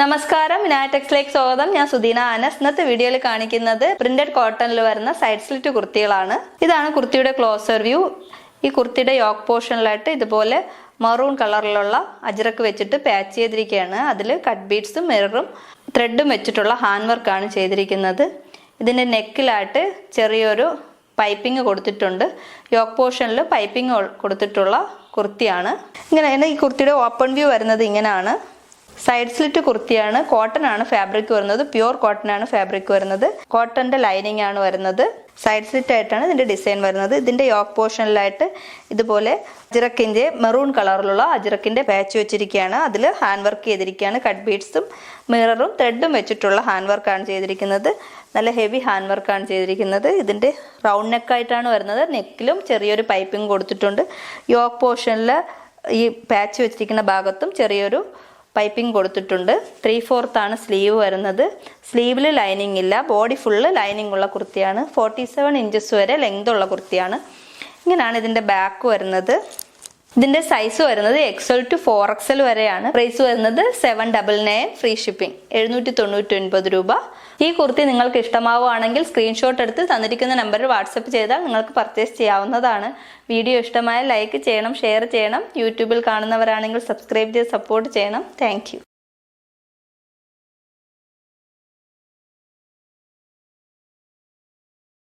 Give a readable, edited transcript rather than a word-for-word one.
നമസ്കാരം, മിനാടെക്സിലേക്ക് സ്വാഗതം. ഞാൻ സുദീന ആനസ്. ഇന്നത്തെ വീഡിയോയിൽ കാണിക്കുന്നത് പ്രിന്റഡ് കോട്ടണിൽ വരുന്ന സൈഡ് സ്ലിറ്റ് കുർത്തികളാണ്. ഇതാണ് കുർത്തിയുടെ ക്ലോസർ വ്യൂ. ഈ കുർത്തിയുടെ യോക്ക് പോർഷനിലായിട്ട് ഇതുപോലെ മറൂൺ കളറിലുള്ള അജ്രക്ക് വെച്ചിട്ട് പാച്ച് ചെയ്തിരിക്കുകയാണ്. അതിൽ കട്ട് ബീഡ്സും മിററും ത്രെഡും വെച്ചിട്ടുള്ള ഹാൻഡ് വർക്കാണ് ചെയ്തിരിക്കുന്നത്. ഇതിൻ്റെ നെക്കിലായിട്ട് ചെറിയൊരു പൈപ്പിംഗ് കൊടുത്തിട്ടുണ്ട്. യോക്ക് പോർഷനിൽ പൈപ്പിംഗ് കൊടുത്തിട്ടുള്ള കുർത്തിയാണ്. ഇങ്ങനെ ഈ കുർത്തിയുടെ ഓപ്പൺ വ്യൂ വരുന്നത് ഇങ്ങനെയാണ്. സൈഡ് സ്ലിറ്റ് കുർത്തിയാണ്. കോട്ടൺ ആണ് ഫാബ്രിക് വരുന്നത്. പ്യുവർ കോട്ടൺ ആണ് ഫാബ്രിക് വരുന്നത്. കോട്ടന്റെ ലൈനിങ് ആണ് വരുന്നത്. സൈഡ് സ്ലിറ്റ് ആയിട്ടാണ് ഇതിന്റെ ഡിസൈൻ വരുന്നത്. ഇതിന്റെ യോക്ക് പോർഷനിലായിട്ട് ഇതുപോലെ അജ്രക്കിന്റെ മെറൂൺ കളറിലുള്ള അജ്രക്കിന്റെ പാച്ച് വെച്ചിരിക്കുകയാണ്. അതിൽ ഹാൻഡ് വർക്ക് ചെയ്തിരിക്കുകയാണ്. കട്ട് ബീഡ്സും മിററും ത്രെഡും വെച്ചിട്ടുള്ള ഹാൻഡ് വർക്കാണ് ചെയ്തിരിക്കുന്നത്. നല്ല ഹെവി ഹാൻഡ് വർക്കാണ് ചെയ്തിരിക്കുന്നത്. ഇതിന്റെ റൗണ്ട് നെക്കായിട്ടാണ് വരുന്നത്. നെക്കിലും ചെറിയൊരു പൈപ്പിംഗ് കൊടുത്തിട്ടുണ്ട്. യോക്ക് പോർഷനിൽ ഈ പാച്ച് വെച്ചിരിക്കുന്ന ഭാഗത്തും ചെറിയൊരു പൈപ്പിംഗ് കൊടുത്തിട്ടുണ്ട്. 3/4 ആണ് സ്ലീവ് വരുന്നത്. സ്ലീവിൽ ലൈനിങ് ഇല്ല. ബോഡി ഫുള്ള് ലൈനിങ് ഉള്ള കുർത്തിയാണ്. 47 ഇഞ്ചസ് വരെ ലെങ്ത് ഉള്ള കുർത്തിയാണ്. ഇങ്ങനെയാണ് ഇതിന്റെ ബാക്ക് വരുന്നത്. ഇതിന്റെ സൈസ് വരുന്നത് XL to 4XL വരെയാണ്. പ്രൈസ് വരുന്നത് 799, ഫ്രീ ഷിപ്പിംഗ് 799 രൂപ. ഈ കുർത്തി നിങ്ങൾക്ക് ഇഷ്ടമാവുകയാണെങ്കിൽ സ്ക്രീൻഷോട്ട് എടുത്ത് തന്നിരിക്കുന്ന നമ്പറിൽ വാട്സപ്പ് ചെയ്താൽ നിങ്ങൾക്ക് പർച്ചേസ് ചെയ്യാവുന്നതാണ്. വീഡിയോ ഇഷ്ടമായ ലൈക്ക് ചെയ്യണം, ഷെയർ ചെയ്യണം. യൂട്യൂബിൽ കാണുന്നവരാണെങ്കിൽ സബ്സ്ക്രൈബ് ചെയ്ത് സപ്പോർട്ട് ചെയ്യണം. താങ്ക്